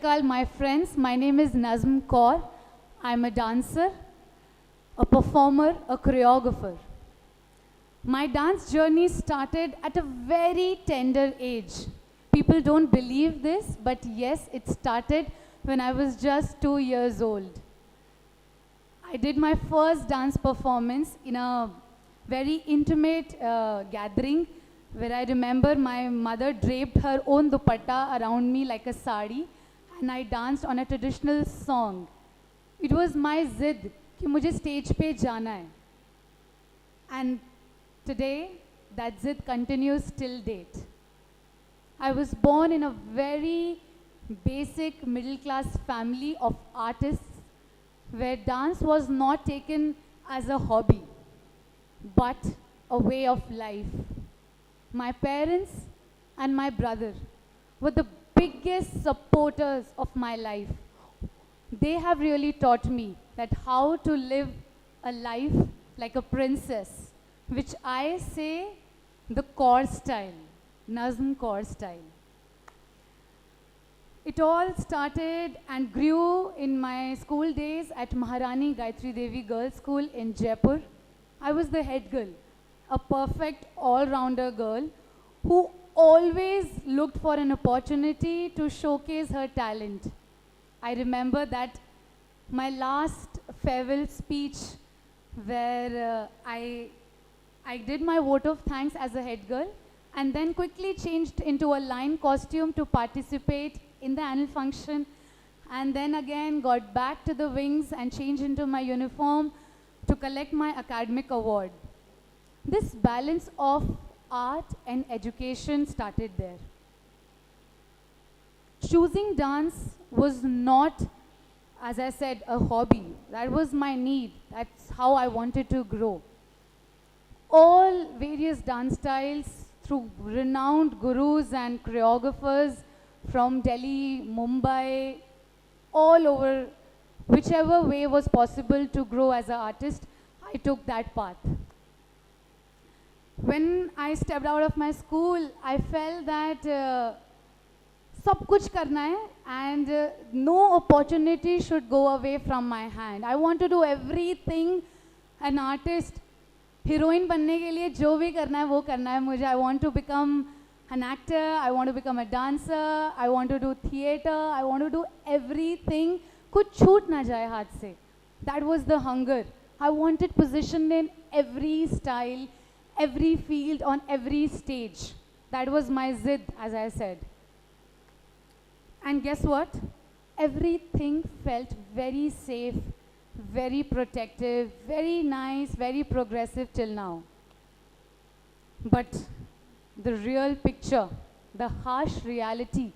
Shall, my friends. My name is Nazm Kaur. I'm a dancer, a performer, a choreographer. My dance journey started at a very tender age. People don't believe this, but yes, it started when I was just 2 years old. I did my first dance performance in a very intimate gathering where I remember my mother draped her own dupatta around me like a sari and I danced on a traditional song. It was my zid कि मुझे stage पे जाना है. And today, that zid continues till date. I was born in a very basic middle class family of artists where dance was not taken as a hobby, but a way of life. My parents and my brother were the biggest supporters of my life. They have really taught me that how to live a life like a princess, which I say the Kaur style, Nazm Kaur style. It all started and grew in my school days at Maharani Gayatri Devi Girls' School in Jaipur. I was the head girl, a perfect all-rounder girl who always looked for an opportunity to showcase her talent. I remember that my last farewell speech where I did my vote of thanks as a head girl and then quickly changed into a line costume to participate in the annual function and then again got back to the wings and changed into my uniform to collect my academic award. This balance of art and education started there. Choosing dance was not, as I said, a hobby. That was my need. That's how I wanted to grow. All various dance styles through renowned gurus and choreographers from Delhi, Mumbai, all over, whichever way was possible to grow as an artist, I took that path. When I stepped out of my school, I felt that सब कुछ करना है and no opportunity should go away from my hand. I want to do everything an artist. Heroine बनने के लिए जो भी करना है वो करना है मुझे. I want to become an actor, I want to become a dancer, I want to do theatre, I want to do everything. कुछ छूट ना जाए हाथ से. That was the hunger. I wanted position in every style, every field, on every stage. That was my zid, as I said. And guess what? Everything felt very safe, very protective, very nice, very progressive till now. But the real picture, the harsh reality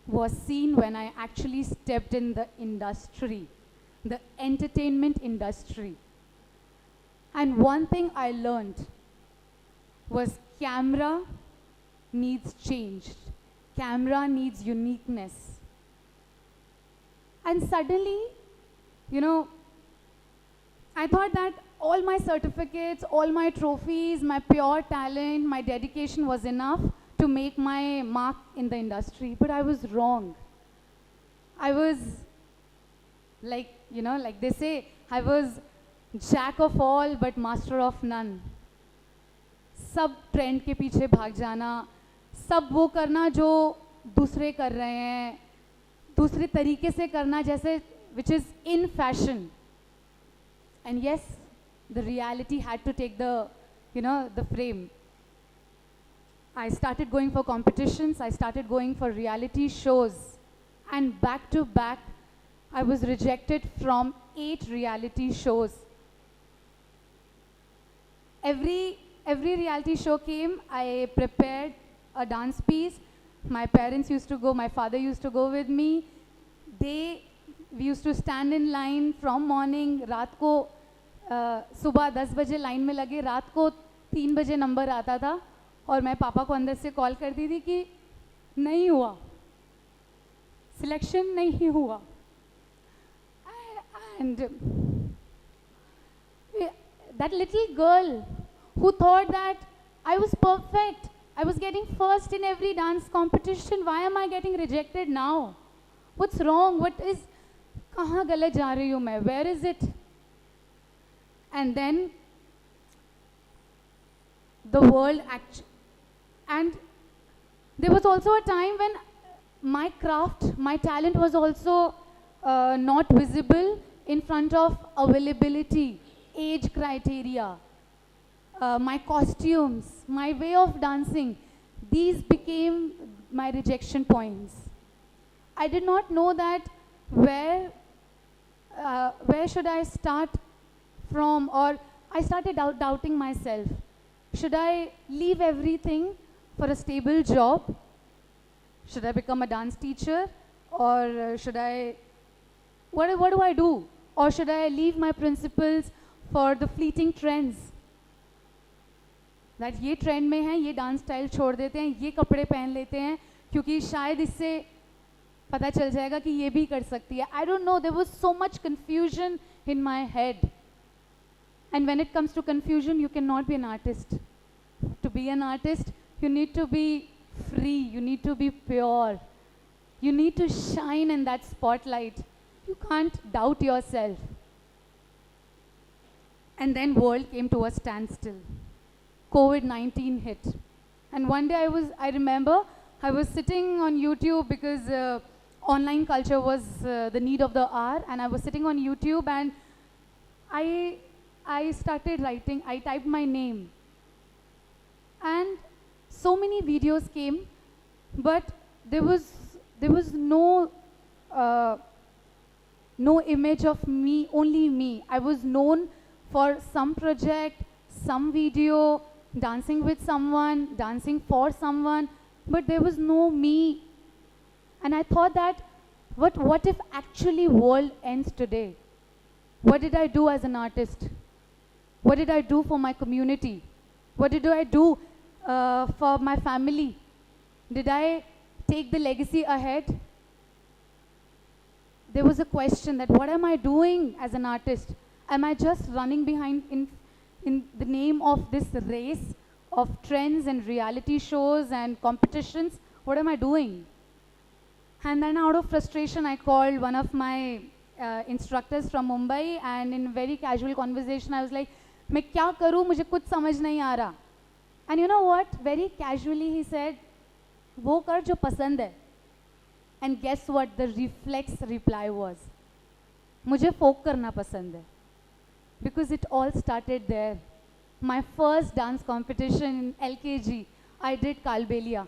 was seen when I actually stepped in the industry, the entertainment industry. And one thing I learned was camera needs change. Camera needs uniqueness. And suddenly, you know, I thought that all my certificates, all my trophies, my pure talent, my dedication was enough to make my mark in the industry. But I was wrong. I was like, you know, like they say, I was jack of all but master of none. सब trend के पीछे भाग जाना, सब वो करना जो दूसरे कर रहे हैं, दूसरे तरीके से करना जैसे which is in fashion. And yes, the reality had to take the, you know, the frame. I started going for competitions, I started going for reality shows, and back to back, I was rejected from 8 reality shows. Every reality show came, I prepared a dance piece. My parents used to go, my father used to go with me. We used to stand in line from morning, रात को सुबह 10 बजे line में लगे, रात को 3 बजे number आता था और मैं पापा को अंदर से कॉल करती थी कि नहीं हुआ, सिलेक्शन नहीं हुआ. And that little girl who thought that I was perfect, I was getting first in every dance competition, why am I getting rejected now? What's wrong? What is, कहाँ गलत जा रही हूँ मैं? Where is it? And then the world and there was also a time when my craft, my talent was also not visible in front of availability, age criteria, my costumes, my way of dancing. These became my rejection points. I did not know that where should I start from, or I started doubting myself. Should I leave everything for a stable job? Should I become a dance teacher? Or should I, what do I do? Or should I leave my principles for the fleeting trends? That ये trend में है, ये dance style छोड़ देते हैं, ये कपड़े पहन लेते हैं, क्योंकि शायद इससे पता चल जाएगा कि ये भी कर सकती है. I don't know, there was so much confusion in my head. And when it comes to confusion, you cannot be an artist. To be an artist, you need to be free, you need to be pure. You need to shine in that spotlight. You can't doubt yourself. And then world came to a standstill. COVID-19 hit. And one day I remember I was sitting on YouTube because online culture was the need of the hour, and I was sitting on YouTube and I started writing. I typed my name. And so many videos came, but there was no image of me, only me. I was known for some project, some video, dancing with someone, dancing for someone, but there was no me. And I thought that, what if actually world ends today? What did I do as an artist? What did I do for my community? What did I do for my family? Did I take the legacy ahead? There was a question that what am I doing as an artist? Am I just running behind in the name of this race of trends and reality shows and competitions? What am I doing? And then out of frustration, I called one of my instructors from Mumbai, and in very casual conversation, I was like, मैं क्या करूँ, मुझे कुछ समझ नहीं आ रहा. And you know what? Very casually he said, वो कर जो पसंद है. And guess what? The reflex reply was, मुझे folk करना पसंद है. Because it all started there. My first dance competition in LKG, I did Kalbelia.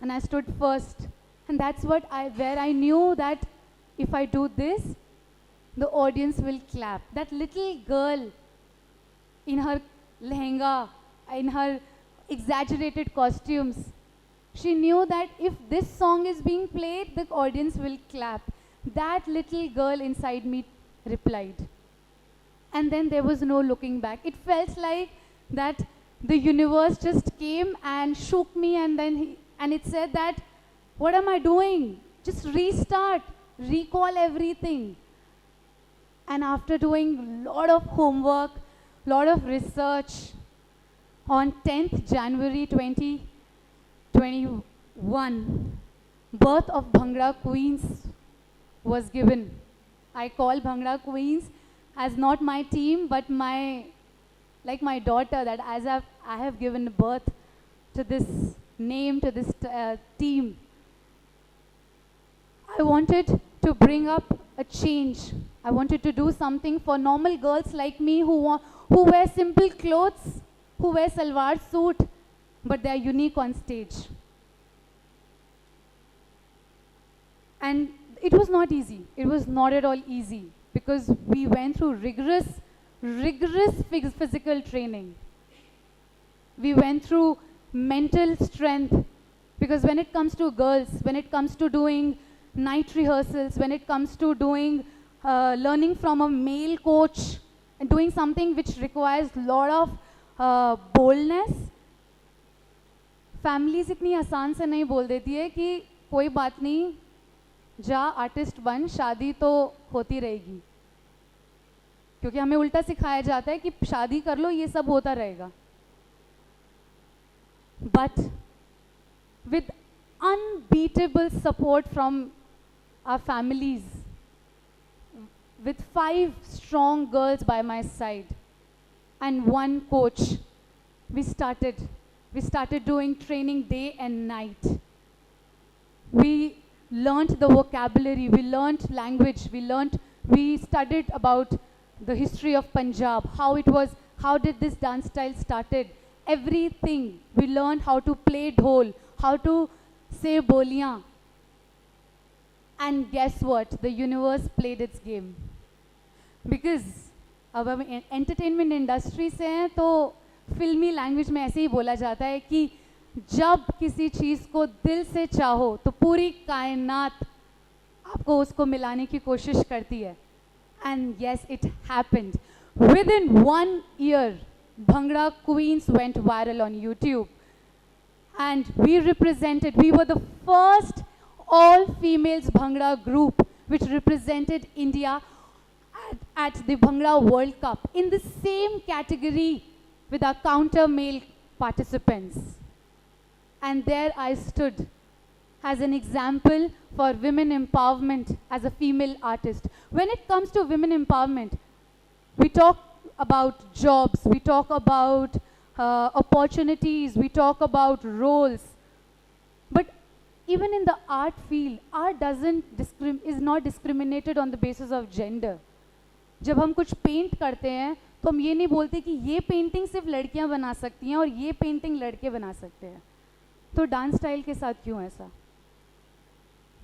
And I stood first. And that's where I knew that if I do this, the audience will clap. That little girl in her lehenga, in her exaggerated costumes, she knew that if this song is being played, the audience will clap. That little girl inside me replied. And then there was no looking back. It felt like that the universe just came and shook me, and then it said that, what am I doing? Just restart, recall everything. And after doing a lot of homework, lot of research, on 10th January 2021, birth of Bhangra Queens was given. I call Bhangra Queens as not my team, but my daughter, that as I have given birth to this name, to this team. I wanted to bring up a change. I wanted to do something for normal girls like me who wear simple clothes, who wear salwar suit, but they are unique on stage. And it was not easy. It was not at all easy, because we went through rigorous physical training. We went through mental strength, because when it comes to girls, when it comes to doing night rehearsals, when it comes to doing learning from a male coach and doing something which requires a lot of boldness, families इतनी आसान से नहीं बोल देती है कि कोई बात नहीं, जा आर्टिस्ट बन, शादी तो होती रहेगी. क्योंकि हमें उल्टा सिखाया जाता है कि शादी कर लो, ये सब होता रहेगा. But with unbeatable support from our families, with 5 strong girls by my side and one coach, we started. We started doing training day and night. We learnt the vocabulary, we learnt language, we studied about the history of Punjab, how did this dance style started, everything. We learned how to play dhol, how to say boliyan. And guess what? The universe played its game. Because अब हम entertainment industry से हैं तो फिल्मी language में ऐसे ही बोला जाता है कि जब किसी चीज़ को दिल से चाहो तो पूरी कायनात आपको उसको मिलाने की कोशिश करती है. And yes, it happened. Within 1 year, Bhangra Queens went viral on YouTube. And we were the first all-females Bhangra group which represented India at the Bhangra World Cup in the same category with our counter male participants. And there I stood as an example for women empowerment as a female artist. When it comes to women empowerment, we talk about jobs, we talk about opportunities, we talk about roles. But even in the art field, art is not discriminated on the basis of gender. जब हम कुछ paint करते हैं तो हम ये नहीं बोलते कि ये पेंटिंग सिर्फ लड़कियां बना सकती हैं और ये पेंटिंग लड़के बना सकते हैं. तो डांस स्टाइल के साथ क्यों ऐसा?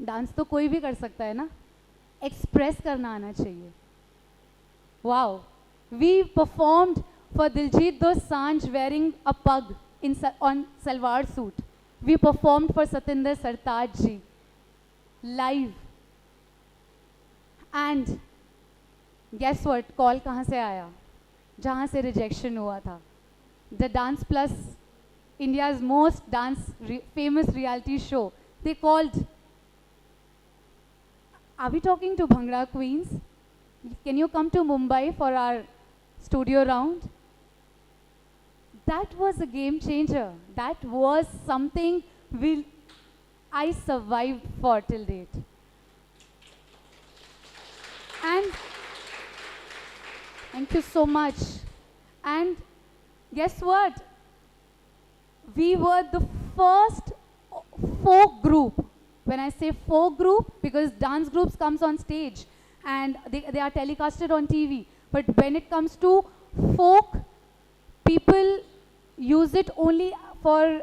डांस तो कोई भी कर सकता है ना, एक्सप्रेस करना आना चाहिए. Wow, we performed for Diljit Dosanjh wearing a pug on salwar suit. We performed for Satinder Sartaaj ji live. And guess what? Call कहाँ से आया? जहाँ से rejection हुआ था. The Dance Plus, India's most famous reality show. They called. Are we talking to Bhangra Queens? Can you come to Mumbai for our studio round? That was a game changer. That was something I survived for till date. And thank you so much. And guess what? We were the first folk group. When I say folk group, because dance groups comes on stage and they are telecasted on TV. But when it comes to folk, people use it only for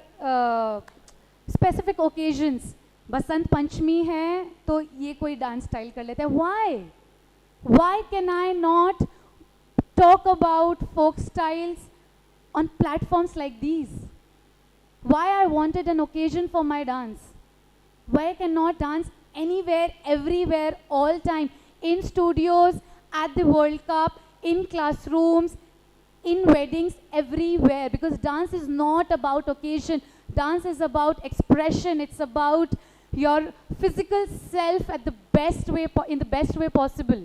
specific occasions. Basant Panchami है तो ये कोई dance style कर लेते हैं. Why? Why can I not talk about folk styles on platforms like these? Why I wanted an occasion for my dance? Why I cannot dance anywhere, everywhere, all time, in studios, at the World Cup, in classrooms, in weddings, everywhere? Because dance is not about occasion. Dance is about expression. It's about your physical self at the best way, in the best way possible.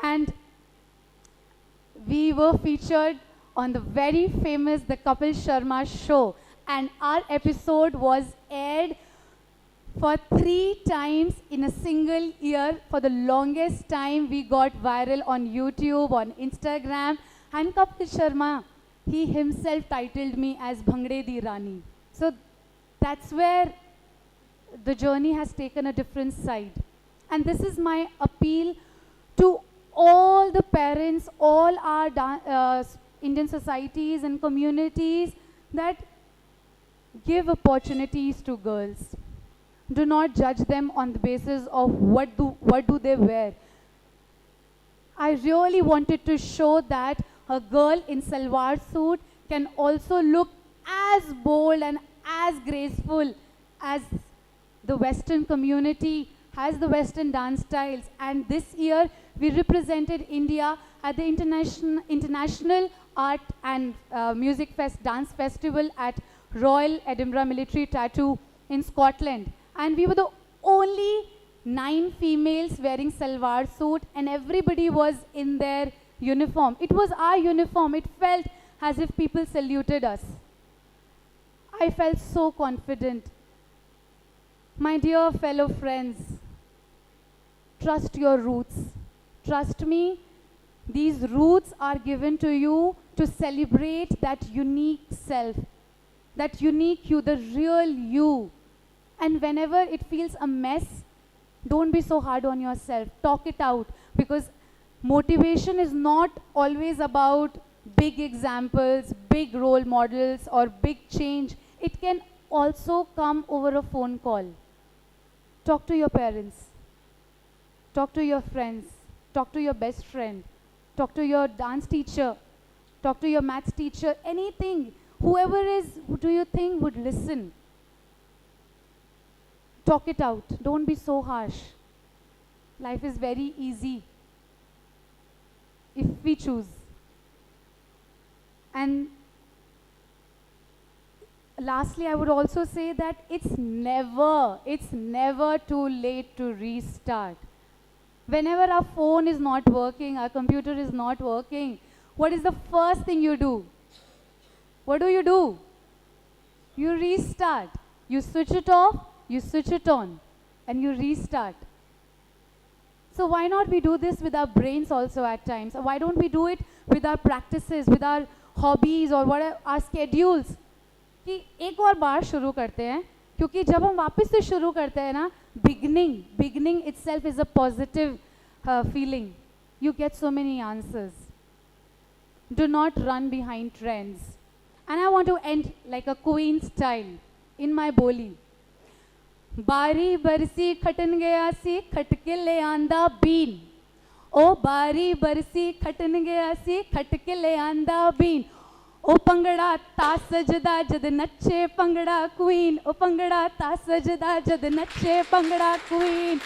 And we were featured on the very famous The Kapil Sharma Show. And our episode was aired for 3 times in a single year. For the longest time, we got viral on YouTube, on Instagram. And Kapil Sharma, he himself titled me as Bhangre Di Rani. So that's where the journey has taken a different side. And this is my appeal to all the parents, all our Indian societies and communities, that give opportunities to girls. Do not judge them on the basis of what do they wear. I really wanted to show that a girl in salwar suit can also look as bold and as graceful as the Western community has the Western dance styles. And this year we represented India at the International Art and Music Dance Festival at Royal Edinburgh Military Tattoo in Scotland. And we were the only 9 females wearing salwar suit, and everybody was in their uniform. It was our uniform. It felt as if people saluted us. I felt so confident. My dear fellow friends, trust your roots. Trust me, these roots are given to you to celebrate that unique self, that unique you, the real you. And whenever it feels a mess, don't be so hard on yourself. Talk it out, because motivation is not always about big examples, big role models, or big change. It can also come over a phone call. Talk to your parents, talk to your friends, talk to your best friend, talk to your dance teacher, talk to your maths teacher, anything. Whoever is, who do you think would listen? Talk it out. Don't be so harsh. Life is very easy if we choose. And lastly, I would also say that it's never too late to restart. Whenever our phone is not working, our computer is not working, what is the first thing you do? What do? You restart. You switch it off, you switch it on, and you restart. So why not we do this with our brains also at times? Why don't we do it with our practices, with our hobbies, or what our schedules? कि एक और बार शुरू करते हैं, क्योंकि जब हम वापस से शुरू करते हैं ना, beginning itself is a positive feeling. You get so many answers. Do not run behind trends. And I want to end like a queen style in my boli. बारी बरसी खटन गया सी खटके ले आंदा बीन, ओ बारी बरसी खटन गया सी खटके ले आंदा बीन, ओ पंगड़ा ता सजदा जद नच्चे पंगड़ा क्वीन, ओ पंगड़ा ता सजदा जद नच्चे पंगड़ा क्वीन.